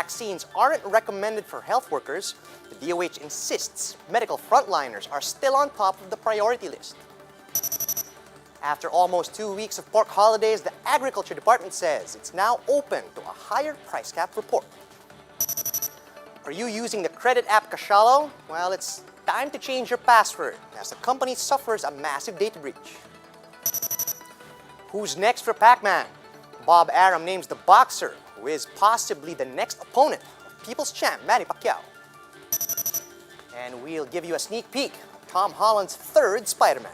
vaccines aren't recommended for health workers, the DOH insists medical frontliners are still on top of the priority list. After almost 2 weeks of pork holidays, the Agriculture Department says it's now open to a higher price cap for pork. Are you using the credit app Cashalo? Well, it's time to change your password as the company suffers a massive data breach. Who's next for Pac-Man? Bob Arum names the boxer who is possibly the next opponent of People's Champ Manny Pacquiao. And we'll give you a sneak peek of Tom Holland's third Spider-Man.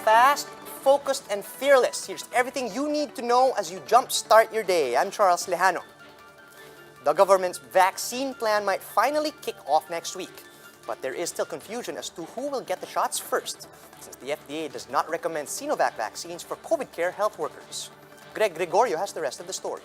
Fast, focused, and fearless. Here's everything you need to know as you jumpstart your day. I'm Charles Lejano. The government's vaccine plan might finally kick off next week, but there is still confusion as to who will get the shots first, since the FDA does not recommend SINOVAC vaccines for COVID care health workers. Greg Gregorio has the rest of the story.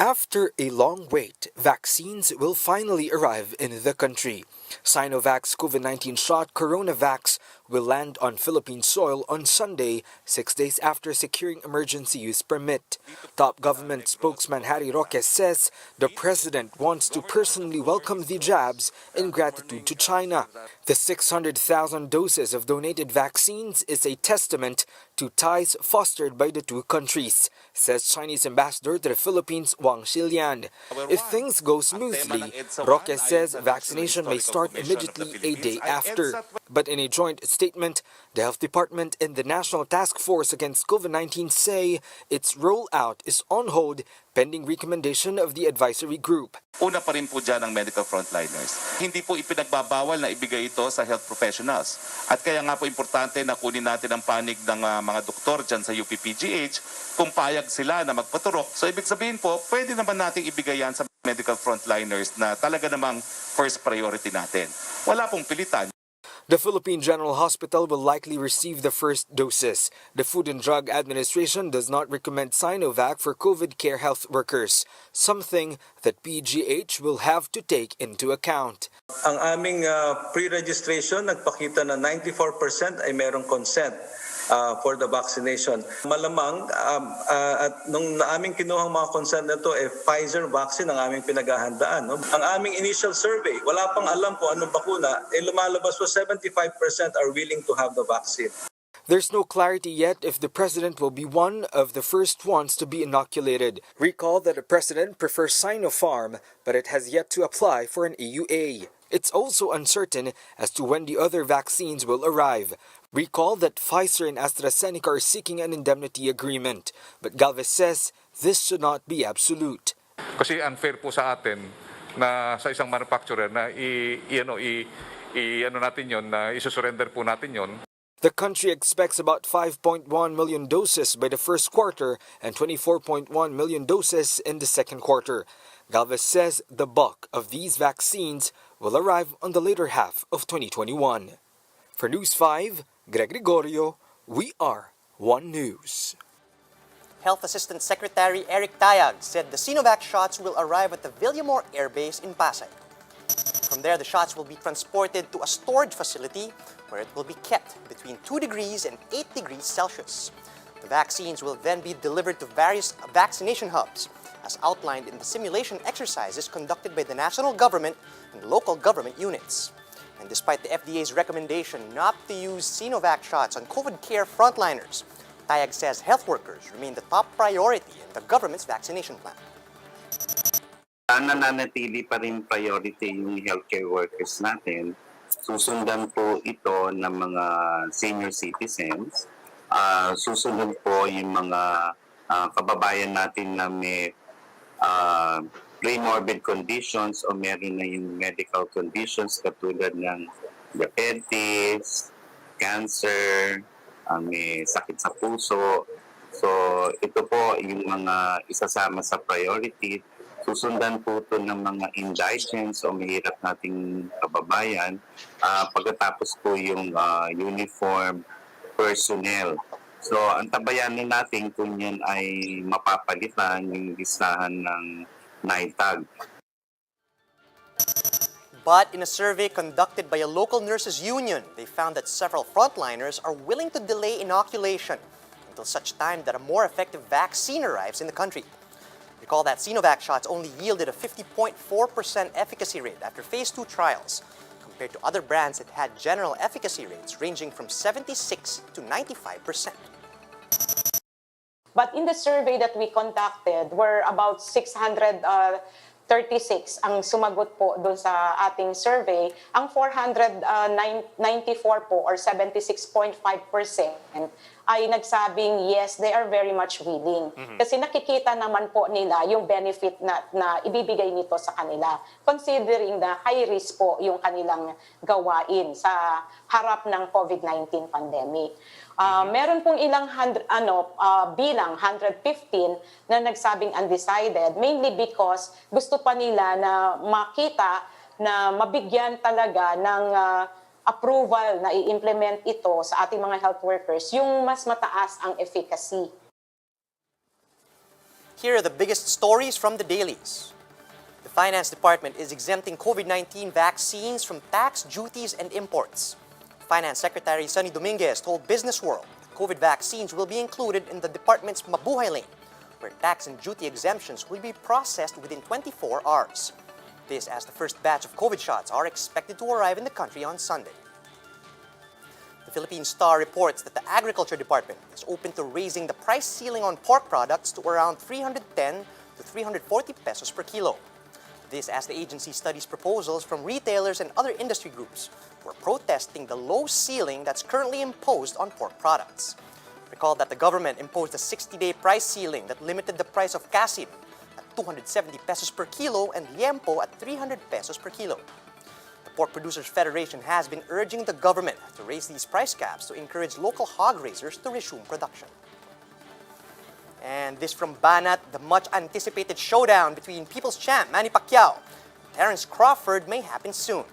After a long wait, vaccines will finally arrive in the country. SINOVAC's COVID-19 shot, CoronaVax, will land on Philippine soil on Sunday, 6 days after securing emergency use permit. Top government spokesman Harry Roque says the president wants to personally welcome the jabs in gratitude to China. The 600,000 doses of donated vaccines is a testament to ties fostered by the two countries, says Chinese ambassador to the Philippines, Wang Xilian. If things go smoothly, Roque says vaccination may start immediately a day after. But in a joint statement, the Health Department and the National Task Force Against COVID-19 say its rollout is on hold pending recommendation of the advisory group. Una pa rin po dyan ang medical frontliners. Hindi po ipinagbabawal na ibigay ito sa health professionals. At kaya nga po importante na kunin natin ang panig ng mga doktor dyan sa UPPGH kung payag sila na magpaturok. So ibig sabihin po, pwede naman nating ibigay yan sa medical frontliners na talaga namang first priority natin. Wala pong pilitan. The Philippine General Hospital will likely receive the first doses. The Food and Drug Administration does not recommend SINOVAC for COVID care health workers, something that PGH will have to take into account. Ang aming pre-registration nagpakita na 94% ay merong consent for the vaccination. Malamang at nung aming kinuhang mga consent na ito, Pfizer vaccine ang aming pinaghahandaan. No? Ang aming initial survey, wala pang alam kung anong bakuna, lumalabas po 75% are willing to have the vaccine. There's no clarity yet if the president will be one of the first ones to be inoculated. Recall that the president prefers Sinopharm, but it has yet to apply for an EUA. It's also uncertain as to when the other vaccines will arrive. Recall that Pfizer and AstraZeneca are seeking an indemnity agreement, but Galvez says this should not be absolute. Kasi unfair po sa atin na sa isang manufacturer na natin yon, na isusurrender po natin yon. The country expects about 5.1 million doses by the first quarter and 24.1 million doses in the second quarter. Galvez says the bulk of these vaccines will arrive on the later half of 2021. For News 5, Greg Gregorio, we are One News. Health Assistant Secretary Eric Tayag said the SINOVAC shots will arrive at the Villamor Air Base in Pasay. From there, the shots will be transported to a storage facility where it will be kept between 2 degrees and 8 degrees Celsius. The vaccines will then be delivered to various vaccination hubs, as outlined in the simulation exercises conducted by the national government and local government units. And despite the FDA's recommendation not to use SINOVAC shots on COVID care frontliners, Tayag says health workers remain the top priority in the government's vaccination plan. Nananatili pa rin priority yung healthcare workers natin. Susundan po ito ng mga senior citizens. Susunod po yung mga kababayan natin na may pre-morbid conditions o meron na yung medical conditions katulad ng diabetes, cancer, may sakit sa puso. So ito po yung mga isasama sa priority. Susundan po ito ng mga indigents o mahirap nating kababayan. Pagkatapos po yung uniform personnel. So, ang tabayanan natin kung yan ay mapapalitan yung listahan ng naitag. But in a survey conducted by a local nurses union, they found that several frontliners are willing to delay inoculation until such time that a more effective vaccine arrives in the country. Recall that SINOVAC shots only yielded a 50.4% efficacy rate after phase 2 trials, compared to other brands that had general efficacy rates ranging from 76 to 95%. But in the survey that we conducted, were about 636 ang sumagot po doon sa ating survey. Ang 494 po or 76.5% ay nagsabing yes, they are very much willing. Kasi nakikita naman po nila yung benefit na ibibigay nito sa kanila, considering na high risk po yung kanilang gawain sa harap ng COVID-19 pandemic. Meron pong ilang bilang 115 na nagsabing undecided, mainly because gusto pa nila na makita na mabigyan talaga ng approval na i-implement ito sa ating mga health workers, yung mas mataas ang efficacy. Here are the biggest stories from the dailies. The Finance Department is exempting COVID-19 vaccines from tax, duties, and imports. Finance Secretary Sony told Business World that COVID vaccines will be included in the department's Mabuhay Lane, where tax and duty exemptions will be processed within 24 hours. This as the first batch of COVID shots are expected to arrive in the country on Sunday. The Philippine Star reports that the Agriculture Department is open to raising the price ceiling on pork products to around 310 to 340 pesos per kilo. This as the agency studies proposals from retailers and other industry groups who are protesting the low ceiling that's currently imposed on pork products. Recall that the government imposed a 60-day price ceiling that limited the price of kasim at 270 pesos per kilo and liempo at 300 pesos per kilo. The Pork Producers Federation has been urging the government to raise these price caps to encourage local hog raisers to resume production. And this from Banat, the much-anticipated showdown between People's Champ Manny Pacquiao and Terence Crawford may happen soon.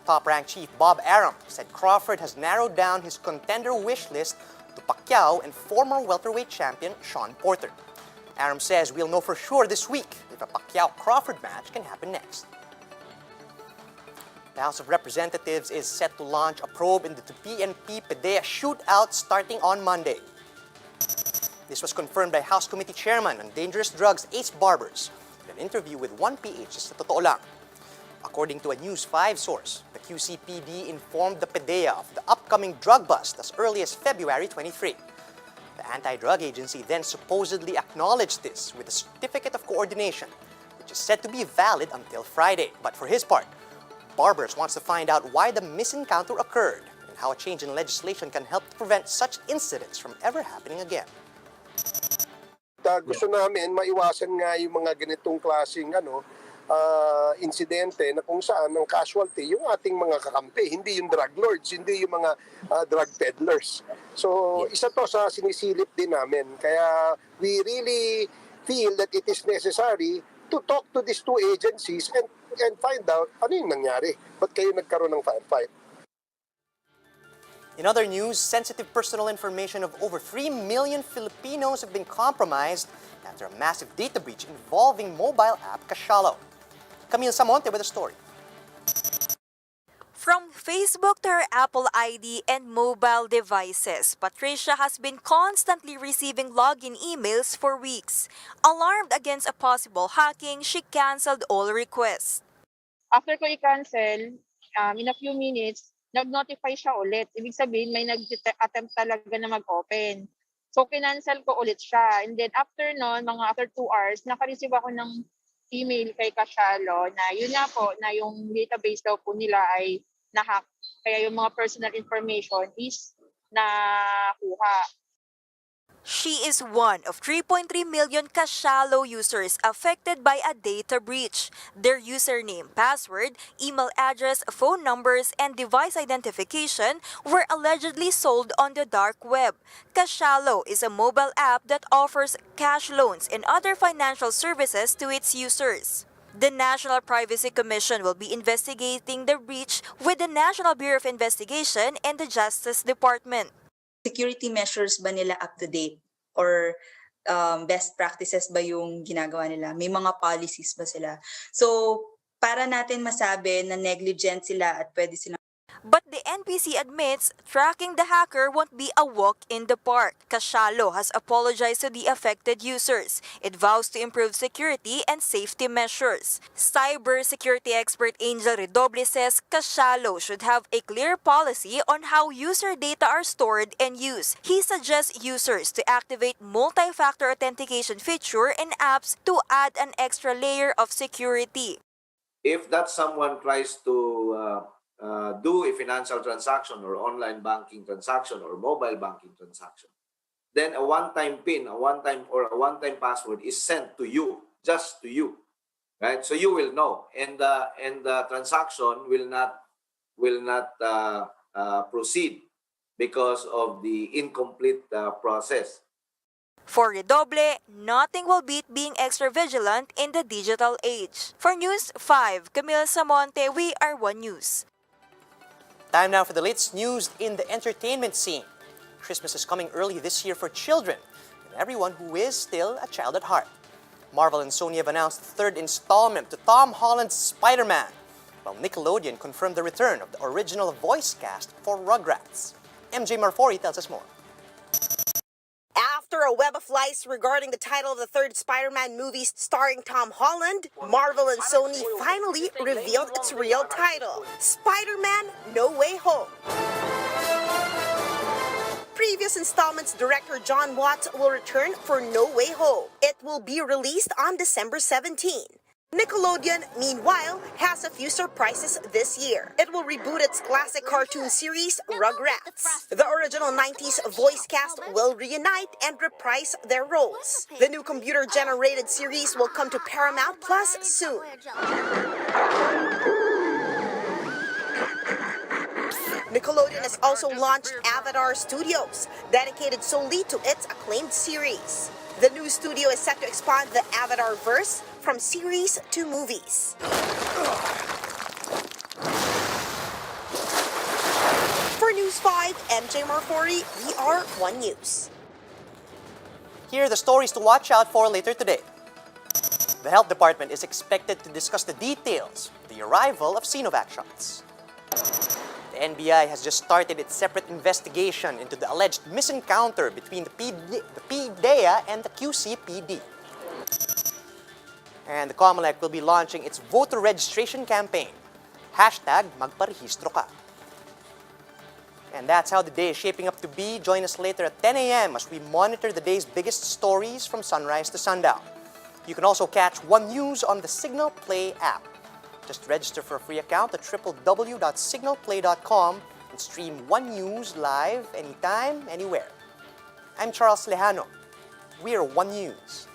Top-ranked chief Bob Arum said Crawford has narrowed down his contender wish list to Pacquiao and former welterweight champion Shawn Porter. Arum says we'll know for sure this week if a Pacquiao-Crawford match can happen next. The House of Representatives is set to launch a probe into the PNP PDEA shootout starting on Monday. This was confirmed by House Committee Chairman on Dangerous Drugs Ace Barbers in an interview with 1PH sa Totoo Lang. According to a News 5 source, the QCPD informed the PDEA of the upcoming drug bust as early as February 23. The anti-drug agency then supposedly acknowledged this with a certificate of coordination, which is said to be valid until Friday. But for his part, Barbers wants to find out why the misencounter occurred and how a change in legislation can help to prevent such incidents from ever happening again. Gusto namin maiwasan nga yung mga ganitong klaseng insidente na kung saan ang casualty yung ating mga kakampi, hindi yung drug lords, hindi yung mga drug peddlers. So isa to sa sinisilip din namin. Kaya we really feel that it is necessary to talk to these two agencies and find out ano yung nangyari. Ba't kayo nagkaroon ng firefight? In other news, sensitive personal information of over 3 million Filipinos have been compromised after a massive data breach involving mobile app Cashalo. Camille Samonte with a story. From Facebook to her Apple ID and mobile devices, Patricia has been constantly receiving login emails for weeks. Alarmed against a possible hacking, she canceled all requests. After ko i-cancel, in a few minutes, nag-notify siya ulit. Ibig sabihin, may nag-attempt talaga na mag-open. So, kinancel ko ulit siya. And then, after nun, after 2 hours, naka-receive ako ng email kay Cashalo na yun nga po, na yung database daw po nila ay na-hack. Kaya yung mga personal information is nakuha. She is one of 3.3 million Cashalo users affected by a data breach. Their username, password, email address, phone numbers, and device identification were allegedly sold on the dark web. Cashalo is a mobile app that offers cash loans and other financial services to its users. The National Privacy Commission will be investigating the breach with the National Bureau of Investigation and the Justice Department. Security measures ba nila up to date? Or best practices ba yung ginagawa nila? May mga policies ba sila? So, para natin masabi na negligent sila at pwede silang But the NPC admits tracking the hacker won't be a walk in the park. Cashalo has apologized to the affected users. It vows to improve security and safety measures. Cybersecurity expert Angel Redoble says Cashalo should have a clear policy on how user data are stored and used. He suggests users to activate multi-factor authentication feature in apps to add an extra layer of security. If that someone tries to do a financial transaction or online banking transaction or mobile banking transaction, then a one-time PIN, a one-time password is sent to you, just to you, right? So you will know, and the transaction will not proceed because of the incomplete process. For Redoble, nothing will beat being extra vigilant in the digital age. For News 5, Camille Samonte, we are One News. Time now for the latest news in the entertainment scene. Christmas is coming early this year for children and everyone who is still a child at heart. Marvel and Sony have announced the third installment to Tom Holland's Spider-Man, while Nickelodeon confirmed the return of the original voice cast for Rugrats. MJ Marfori tells us more. After a web of lies regarding the title of the third Spider-Man movie starring Tom Holland, Marvel and Sony finally revealed its real title, Spider-Man No Way Home. Previous installment's director John Watts will return for No Way Home. It will be released on December 17. Nickelodeon, meanwhile, has a few surprises this year. It will reboot its classic cartoon series, Rugrats. The original 90s voice cast will reunite and reprise their roles. The new computer-generated series will come to Paramount Plus soon. Nickelodeon has also launched Avatar Studios, dedicated solely to its acclaimed series. The new studio is set to expand the Avatar verse from series to movies. For News 5, MJ Marfori, we are One News. Here are the stories to watch out for later today. The Health Department is expected to discuss the details of the arrival of SINOVAC shots. The NBI has just started its separate investigation into the alleged misencounter between the PDEA and the QCPD. And the COMELEC will be launching its voter registration campaign. #Magparehistro ka. And that's how the day is shaping up to be. Join us later at 10 a.m. as we monitor the day's biggest stories from sunrise to sundown. You can also catch One News on the Signal Play app. Just register for a free account at www.signalplay.com and stream One News live anytime, anywhere. I'm Charles Lejano. We're One News.